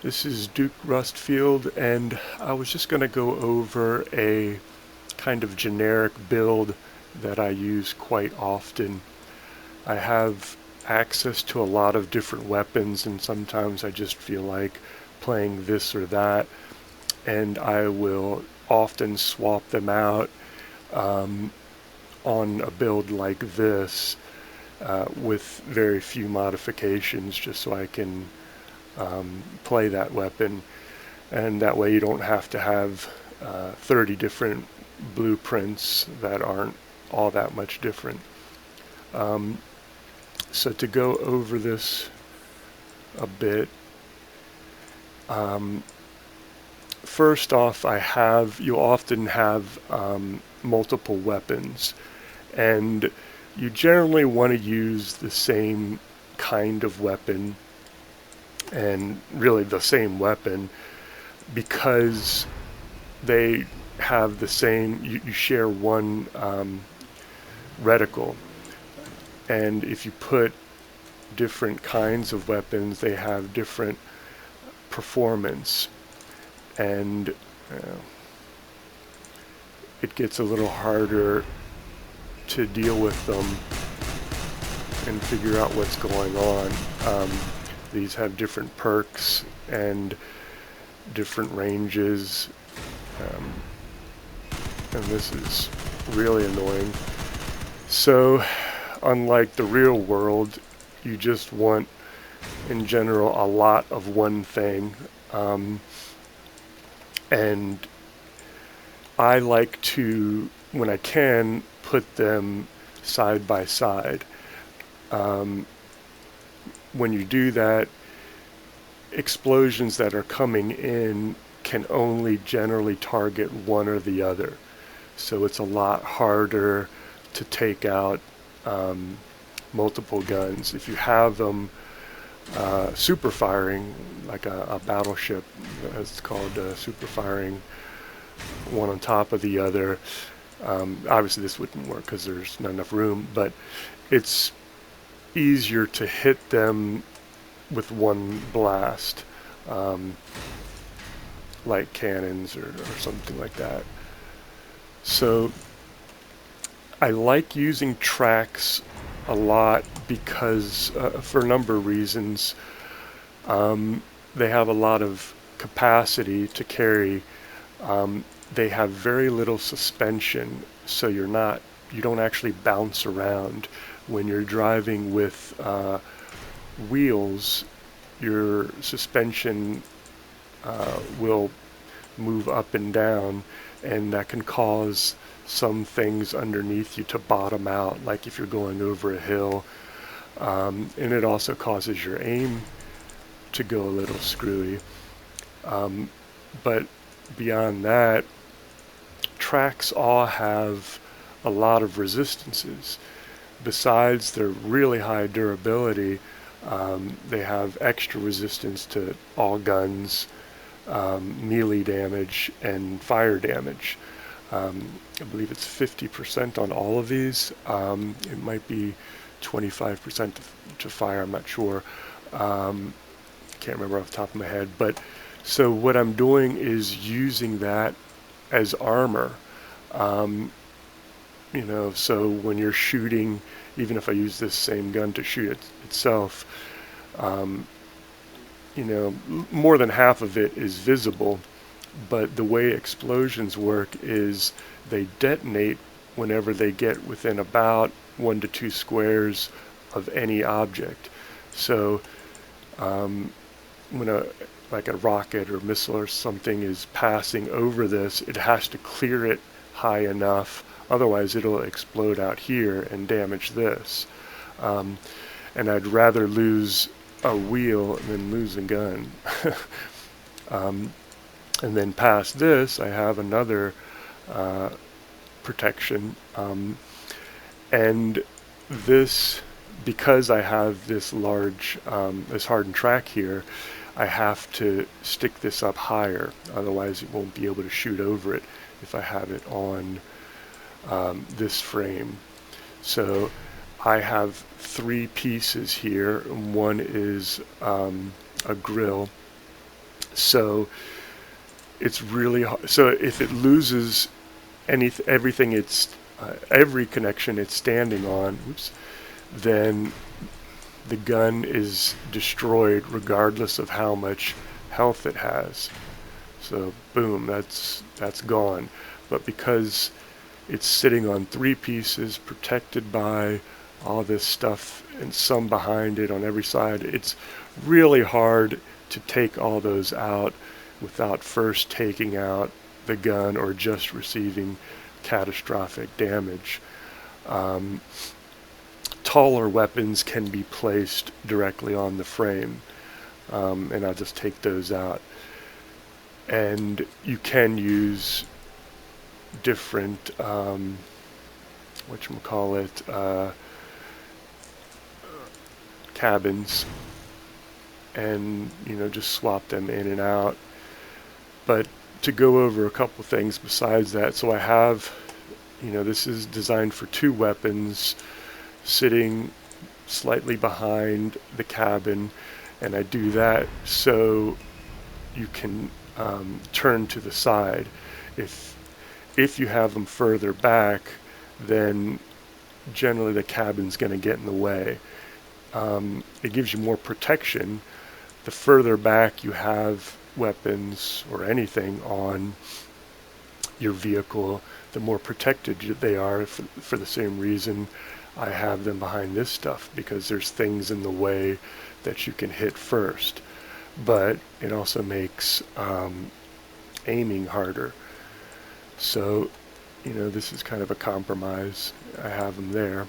This is Duke Rustfield, and I was just going to go over a kind of generic build that I use quite often. I have access to a lot of different weapons, and sometimes I just feel like playing this or that, and I will often swap them out on a build like this with very few modifications, just so I can play that weapon, and that way you don't have to have 30 different blueprints that aren't all that much different. Um, so to go over this a bit, um, first off, you'll often have multiple weapons, and you generally want to use the same kind of weapon and really the same weapon because they have the same, you share one reticle. And if you put different kinds of weapons, they have different performance. And it gets a little harder to deal with them and figure out what's going on. These have different perks and different ranges. Um, and this is really annoying. So, unlike the real world, you just want, in general, a lot of one thing. And I like to, when I can, put them side by side. When you do that, explosions that are coming in can only generally target one or the other. So it's a lot harder to take out multiple guns. If you have them super firing, like a battleship, it's called super firing, one on top of the other. Obviously this wouldn't work because there's not enough room, but it's easier to hit them with one blast, like cannons or something like that. So I like using tracks a lot because for a number of reasons. They have a lot of capacity to carry. They have very little suspension, so you don't actually bounce around. When you're driving with wheels, your suspension will move up and down, and that can cause some things underneath you to bottom out, like if you're going over a hill. And it also causes your aim to go a little screwy. But beyond that, tracks all have a lot of resistances. Besides their really high durability, they have extra resistance to all guns, melee damage, and fire damage. I believe it's 50% on all of these. It might be 25% to fire, I'm not sure. Can't remember off the top of my head. But so what I'm doing is using that as armor. So when you're shooting, even if I use this same gun to shoot itself, more than half of it is visible. But the way explosions work is they detonate whenever they get within about 1 to 2 squares of any object. So when like a rocket or missile or something is passing over this, it has to clear it high enough, otherwise it'll explode out here and damage this. And I'd rather lose a wheel than lose a gun. And then past this, I have another protection. And this, because I have this large, this hardened track here, I have to stick this up higher. Otherwise, it won't be able to shoot over it if I have it on this frame. So I have 3 pieces here. One is a grill, So it's really hard. So if it loses everything every connection it's standing on, then the gun is destroyed regardless of how much health it has. So boom, that's gone. But because it's sitting on three pieces, protected by all this stuff and some behind it on every side, it's really hard to take all those out without first taking out the gun or just receiving catastrophic damage. Um, Taller weapons can be placed directly on the frame, and I'll just take those out. And you can use different, whatchamacallit, cabins, and just swap them in and out. But to go over a couple things besides that, so I have, this is designed for two weapons sitting slightly behind the cabin, and I do that so you can turn to the side. If you have them further back, then generally the cabin's going to get in the way. It gives you more protection. The further back you have weapons or anything on your vehicle, the more protected they are. For the same reason I have them behind this stuff, because there's things in the way that you can hit first. But it also makes aiming harder. So, this is kind of a compromise. I have them there.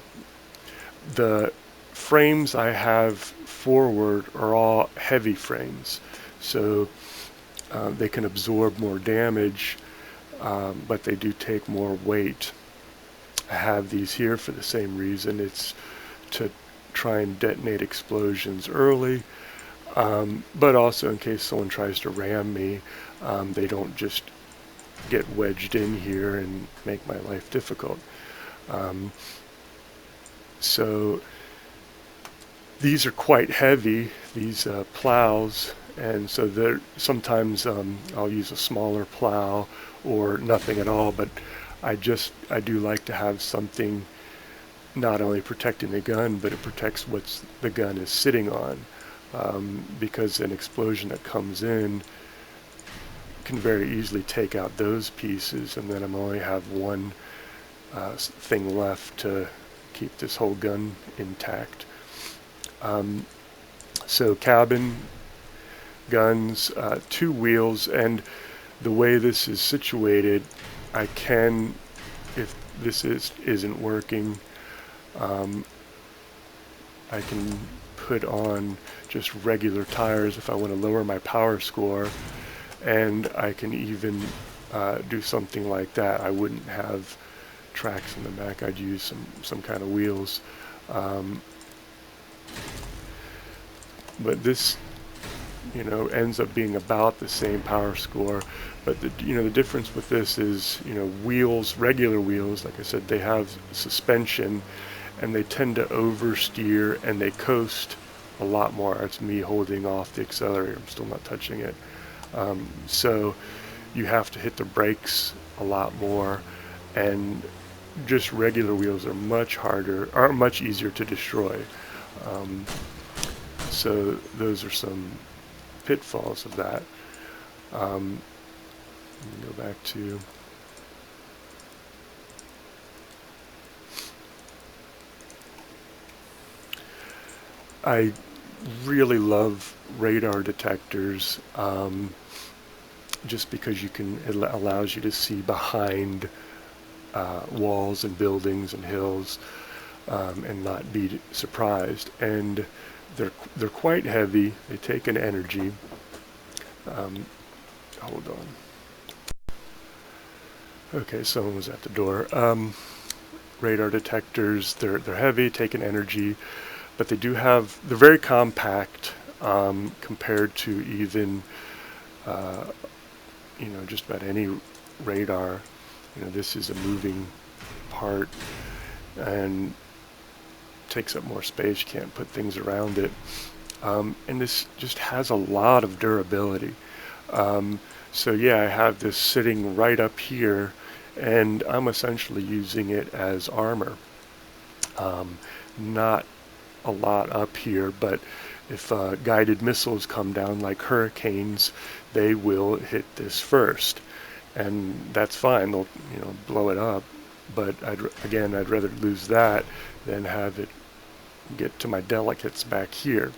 The frames I have forward are all heavy frames, so they can absorb more damage, but they do take more weight. I have these here for the same reason. It's to try and detonate explosions early, but also in case someone tries to ram me, they don't just get wedged in here and make my life difficult. So these are quite heavy, these plows, and so sometimes I'll use a smaller plow or nothing at all, but I do like to have something not only protecting the gun, but it protects what the gun is sitting on, because an explosion that comes in can very easily take out those pieces, and then I'm only have one thing left to keep this whole gun intact. So cabin, guns, two wheels, and the way this is situated, I can, if this isn't working, I can put on just regular tires if I want to lower my power score, and I can even do something like that. I wouldn't have tracks in the back. I'd use some kind of wheels. But this, ends up being about the same power score. But the difference with this is, wheels, regular wheels, like I said, they have suspension, and they tend to oversteer and they coast a lot more. It's me holding off the accelerator. I'm still not touching it. So you have to hit the brakes a lot more, and just regular wheels are much easier to destroy. So those are some pitfalls of that. Let me go back to I really love radar detectors, just because it allows you to see behind walls and buildings and hills, and not be surprised. And they're quite heavy. They take an energy. Hold on. Okay, someone was at the door. Radar detectors, they're heavy, take an energy, but they're very compact, compared to even just about any radar. This is a moving part and takes up more space. You can't put things around it. And this just has a lot of durability. So yeah, I have this sitting right up here, and I'm essentially using it as armor. Not a lot up here, but if guided missiles come down like hurricanes, they will hit this first, and that's fine. They'll blow it up, but I'd rather lose that than have it get to my delicates back here.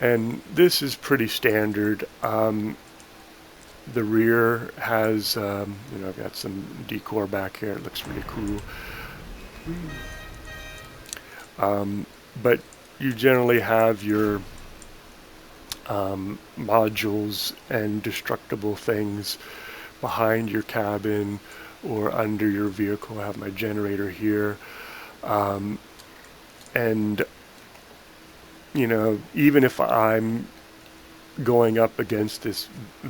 And this is pretty standard. The rear has, I've got some decor back here. It looks really cool. But you generally have your modules and destructible things behind your cabin or under your vehicle. I have my generator here. And, even if I'm going up against this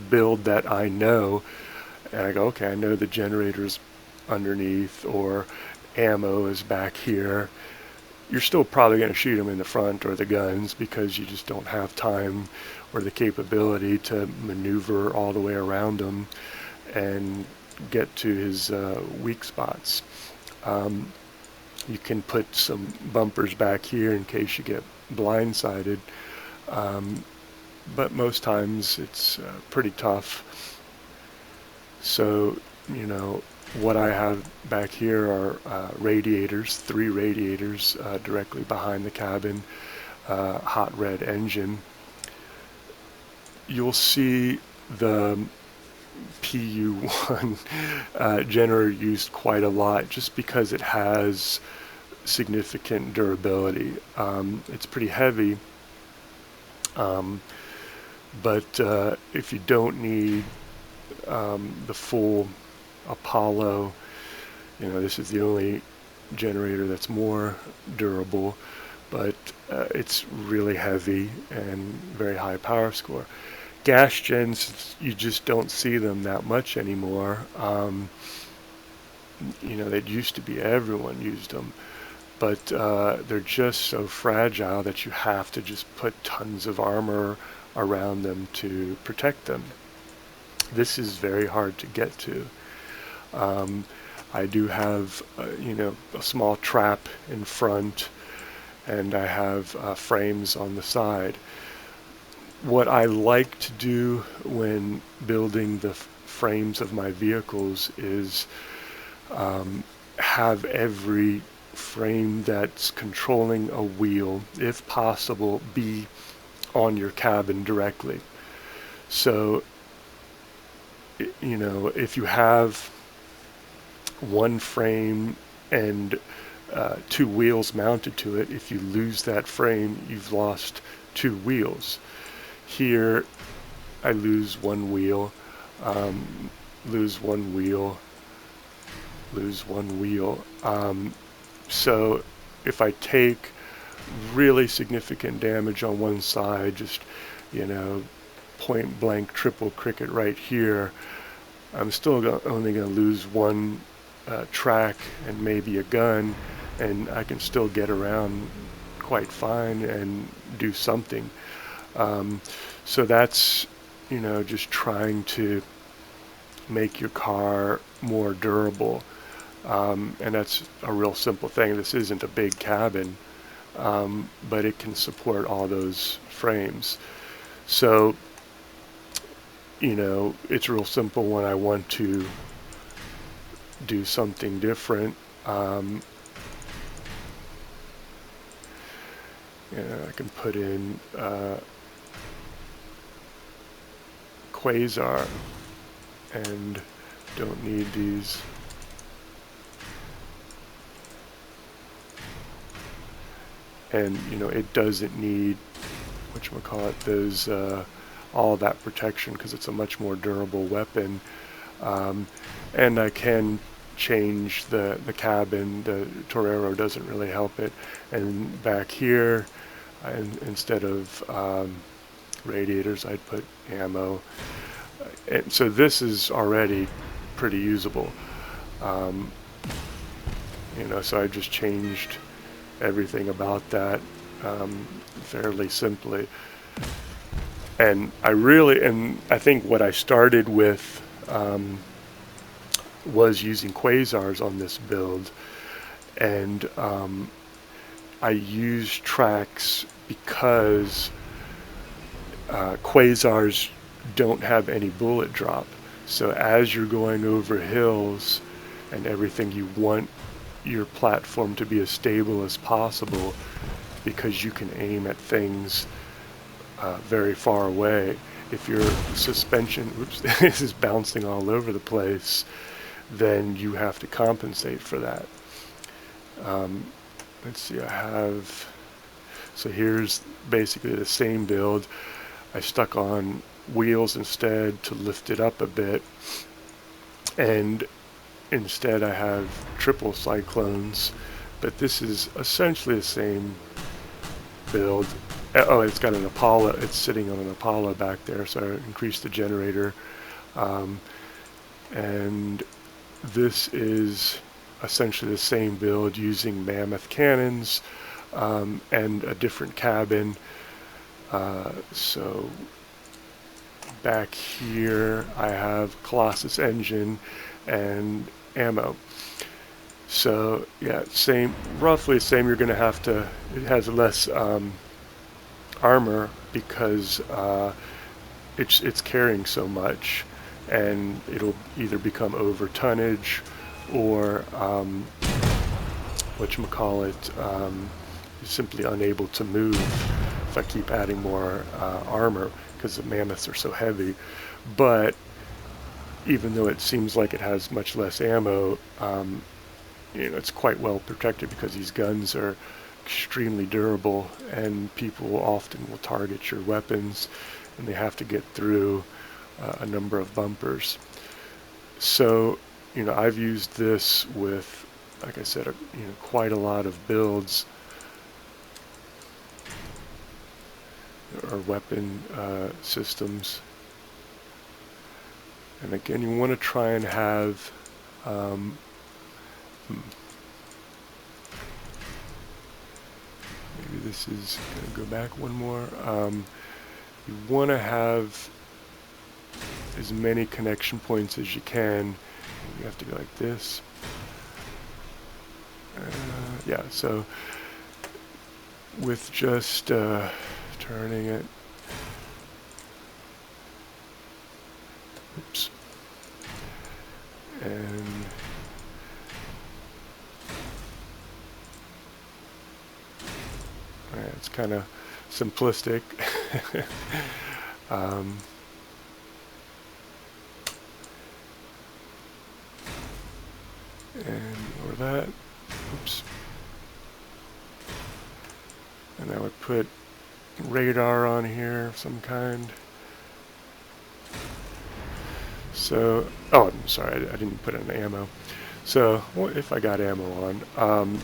build that I know, and I go, okay, I know the generator's underneath or ammo is back here, you're still probably going to shoot him in the front or the guns because you just don't have time or the capability to maneuver all the way around him and get to his weak spots. You can put some bumpers back here in case you get blindsided, but most times it's pretty tough. So, what I have back here are radiators, 3 radiators directly behind the cabin, hot red engine. You'll see the PU1 generator used quite a lot just because it has significant durability. It's pretty heavy, but if you don't need the full Apollo, this is the only generator that's more durable, but it's really heavy and very high power score. Gas gens, you just don't see them that much anymore. They used to be everyone used them, but they're just so fragile that you have to just put tons of armor around them to protect them. This is very hard to get to. I do have, a small trap in front, and I have frames on the side. What I like to do when building the frames of my vehicles is have every frame that's controlling a wheel, if possible, be on your cabin directly. So, if you have one frame and 2 wheels mounted to it, if you lose that frame, you've lost 2 wheels. Here, I lose 1 wheel, lose 1 wheel, lose 1 wheel. So if I take really significant damage on one side, just, point blank triple cricket right here, I'm still only going to lose 1 track and maybe a gun, and I can still get around quite fine and do something. So that's, just trying to make your car more durable. And that's a real simple thing. This isn't a big cabin, but it can support all those frames. So, it's real simple when I want to do something different. I can put in Quasar and don't need these. And it doesn't need those all that protection because it's a much more durable weapon. And I can change the cabin. The Torero doesn't really help it. And back here, instead of radiators, I'd put ammo. And so this is already pretty usable. So I just changed everything about that fairly simply. And I think what I started with was using quasars on this build, and I use tracks because quasars don't have any bullet drop. So as you're going over hills and everything, you want your platform to be as stable as possible because you can aim at things very far away. If your suspension is bouncing all over the place, then you have to compensate for that. Let's see, so here's basically the same build. I stuck on wheels instead to lift it up a bit, and instead I have triple cyclones, but this is essentially the same build. Oh, it's got an Apollo, it's sitting on an Apollo back there, so I increased the generator. And this is essentially the same build using mammoth cannons and a different cabin. So back here I have Colossus engine and ammo. So yeah, roughly the same. You're going to have to, it has less armor because it's carrying so much, and it'll either become over tonnage or whatchamacallit, simply unable to move if I keep adding more armor because the mammoths are so heavy. But even though it seems like it has much less ammo, it's quite well protected because these guns are extremely durable, and people often will target your weapons, and they have to get through a number of bumpers. So, I've used this with, like I said, quite a lot of builds or weapon systems. And again, you want to try and have maybe this is going to go back one more. You want to have as many connection points as you can. You have to go like this. Yeah, so with just turning it, oops, and it's kind of simplistic. And or that, oops, and I would put radar on here of some kind. So, oh, I'm sorry, I didn't put in ammo. So, if I got ammo on,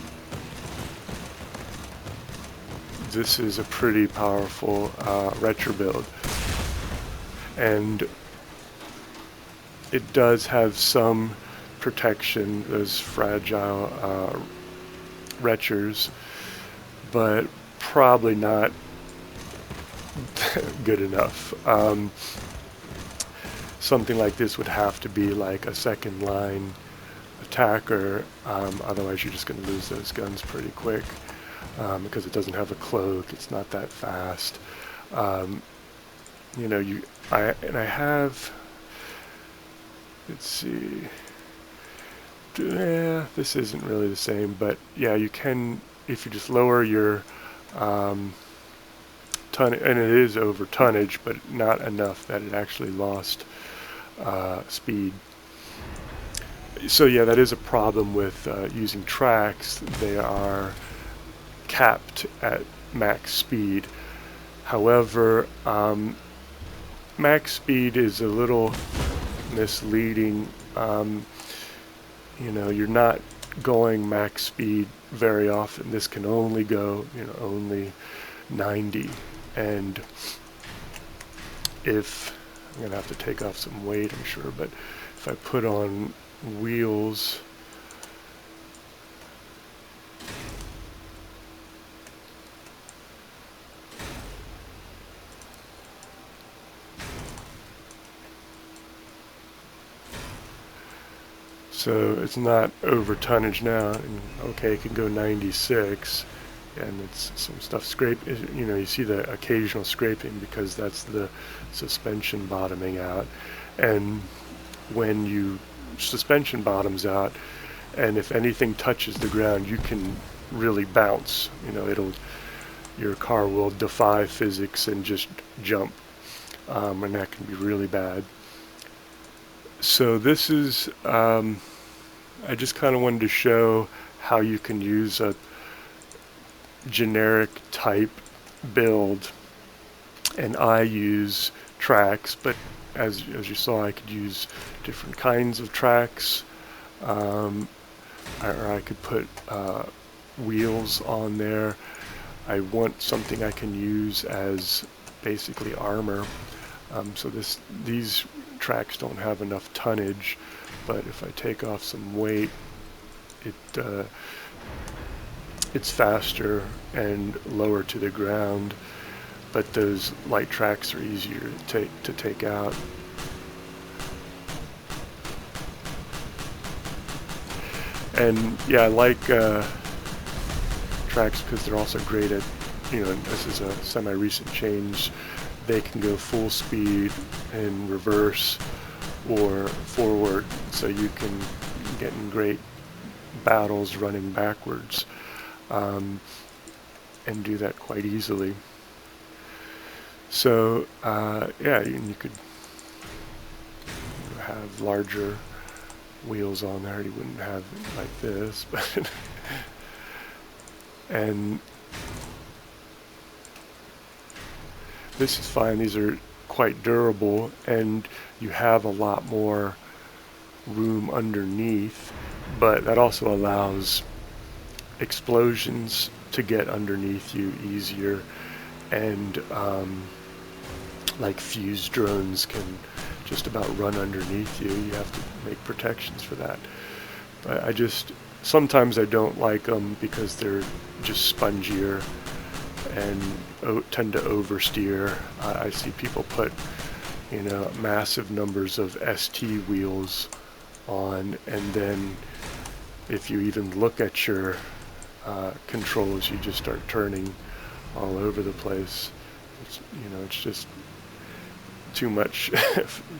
this is a pretty powerful retro build, and it does have some protection, those fragile retchers, but probably not good enough. Something like this would have to be like a second line attacker, otherwise you're just going to lose those guns pretty quick, because it doesn't have a cloak, it's not that fast. I have, let's see, this isn't really the same, but yeah, you can, if you just lower your tonnage, and it is over tonnage, but not enough that it actually lost speed. So yeah, that is a problem with using tracks. They are capped at max speed. However, max speed is a little misleading. You're not going max speed very often. This can only go, only 90. And if, I'm going to have to take off some weight, I'm sure, but if I put on wheels, So it's not over tonnage now, and okay, it can go 96, and it's some stuff you see the occasional scraping because that's the suspension bottoming out. And when suspension bottoms out, and if anything touches the ground, you can really bounce. Your car will defy physics and just jump, and that can be really bad. So this is, I just kind of wanted to show how you can use a generic type build, and I use tracks, but as you saw, I could use different kinds of tracks, or I could put wheels on there. I want something I can use as basically armor. So these tracks don't have enough tonnage, but if I take off some weight, it's faster and lower to the ground, but those light tracks are easier to take out. And yeah, I like tracks because they're also great at, this is a semi-recent change. They can go full speed in reverse or forward, so you can get in great battles running backwards, and do that quite easily. So yeah, you could have larger wheels on there. You wouldn't have it like this, but and this is fine. These are quite durable, and you have a lot more room underneath, but that also allows explosions to get underneath you easier, and like fuse drones can just about run underneath you. You have to make protections for that. But sometimes I don't like them because they're just spongier and tend to oversteer. I see people put, massive numbers of ST wheels on, and then if you even look at your controls, you just start turning all over the place. It's just too much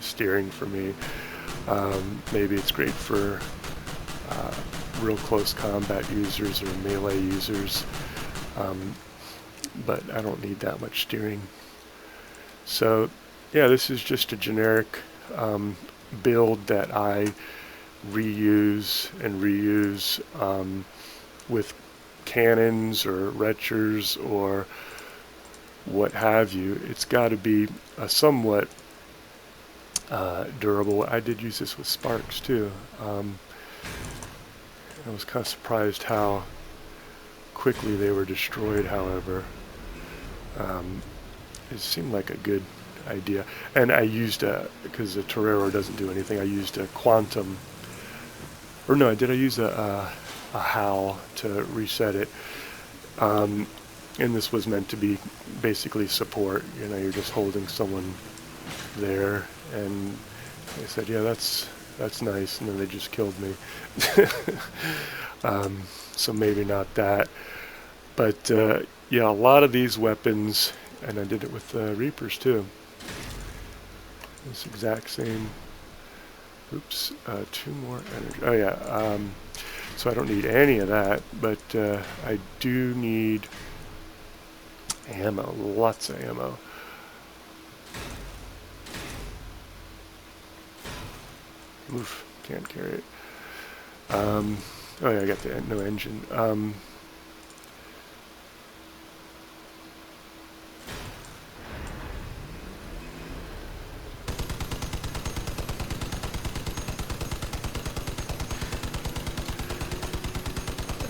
steering for me. Maybe it's great for real close combat users or melee users, but I don't need that much steering. So yeah, this is just a generic build that I reuse with cannons or retchers or what have you. It's got to be somewhat durable. I did use this with sparks too. I was kind of surprised how quickly they were destroyed, however. It seemed like a good idea. And I used because the Torero doesn't do anything, I used a quantum, or no, I used a HAL to reset it. And this was meant to be basically support. You're just holding someone there, and they said, yeah, that's nice, and then they just killed me. So maybe not that, but yeah, a lot of these weapons, and I did it with Reapers too. This exact same. Oops, 2 more energy. Oh yeah, so I don't need any of that, but I do need ammo, lots of ammo. Oof, can't carry it. Oh yeah, I got the no engine.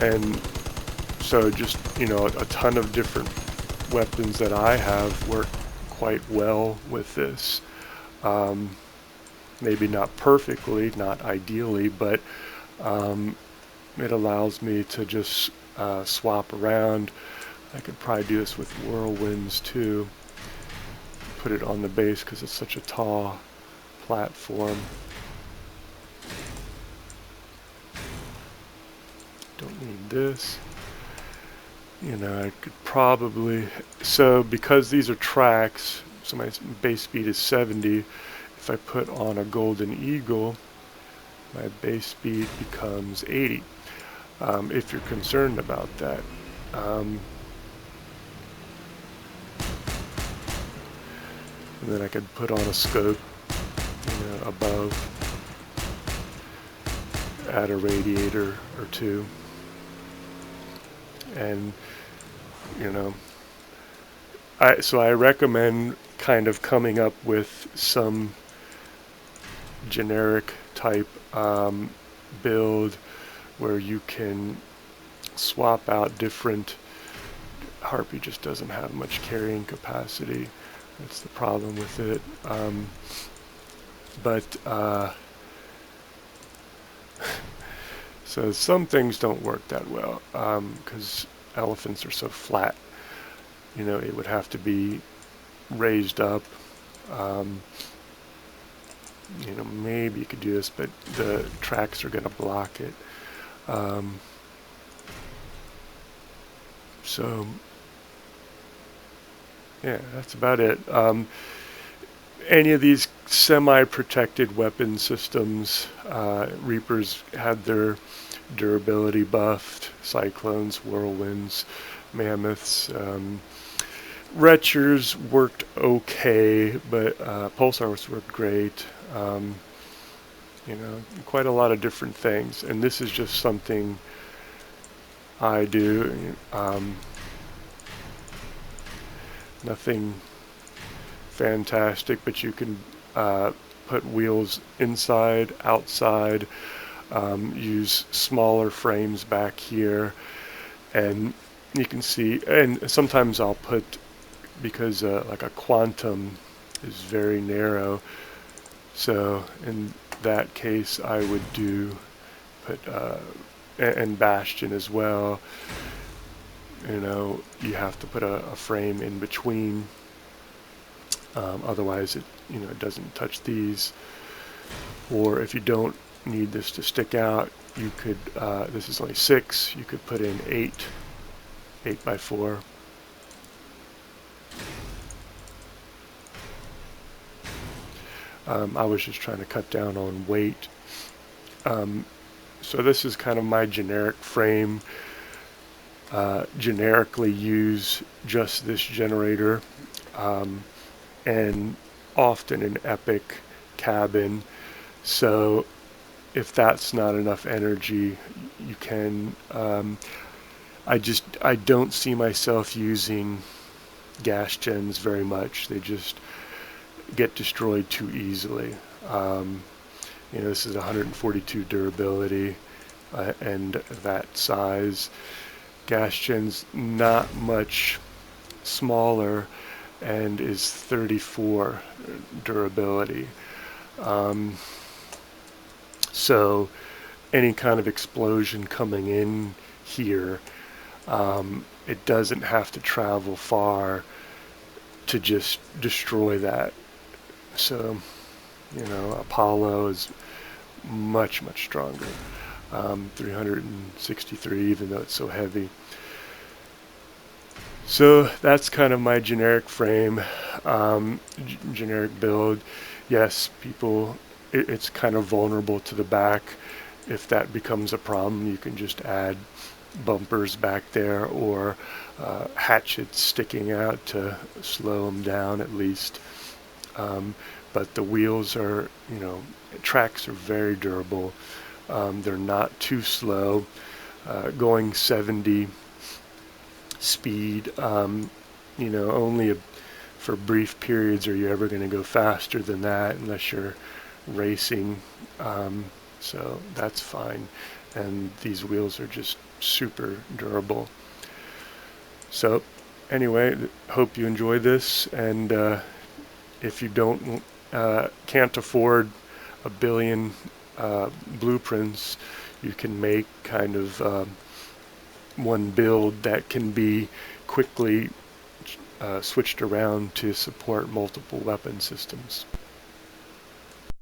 And so just, a ton of different weapons that I have work quite well with this. Maybe not perfectly, not ideally, but it allows me to just swap around. I could probably do this with whirlwinds too. Put it on the base because it's such a tall platform. don't need this. You know, I could probably, so because these are tracks, so my base speed is 70. If I put on a Golden Eagle, my base speed becomes 80. If you're concerned about that. And then I could put on a scope, you know, above, add a radiator or two, and you know, so I recommend kind of coming up with some generic type build where you can swap out different. Harpy just doesn't have much carrying capacity. That's the problem with it. So some things don't work that well because elephants are so flat. You know, it would have to be raised up. You know, maybe you could do this, but the tracks are going to block it. So, yeah, that's about it. Any of these semi-protected weapon systems, Reapers had their durability buffed, Cyclones, Whirlwinds, Mammoths. Retchers worked okay, but Pulsars worked great. You know, quite a lot of different things, and this is just something I do. Nothing fantastic, but you can put wheels inside, outside, use smaller frames back here, and you can see, and sometimes I'll put, because like a Quantum is very narrow, so in that case I would put and Bastion as well. You know, you have to put a frame in between, otherwise it doesn't touch these. Or if you don't need this to stick out, you could, this is only 6, you could put in 8 by 4. I was just trying to cut down on weight. So this is kind of my generic frame. Generically use just this generator, and often an Epic cabin. So if that's not enough energy, you can, I don't see myself using gas gens very much. They just get destroyed too easily. You know, this is 142 durability and that size. Gas gen's not much smaller and is 34 durability. So any kind of explosion coming in here, it doesn't have to travel far to just destroy that. So, you know, Apollo is much stronger. 363, even though it's so heavy. So that's kind of my generic frame, generic build. Yes, people, it's kind of vulnerable to the back. If that becomes a problem, you can just add bumpers back there, or hatchets sticking out to slow them down at least. But the wheels are, you know, tracks are very durable. They're not too slow. Going 70 speed, you know, only for brief periods are you ever going to go faster than that unless you're racing. So that's fine. And these wheels are just super durable. So anyway, hope you enjoy this, and if you can't afford a billion blueprints, you can make kind of one build that can be quickly switched around to support multiple weapon systems.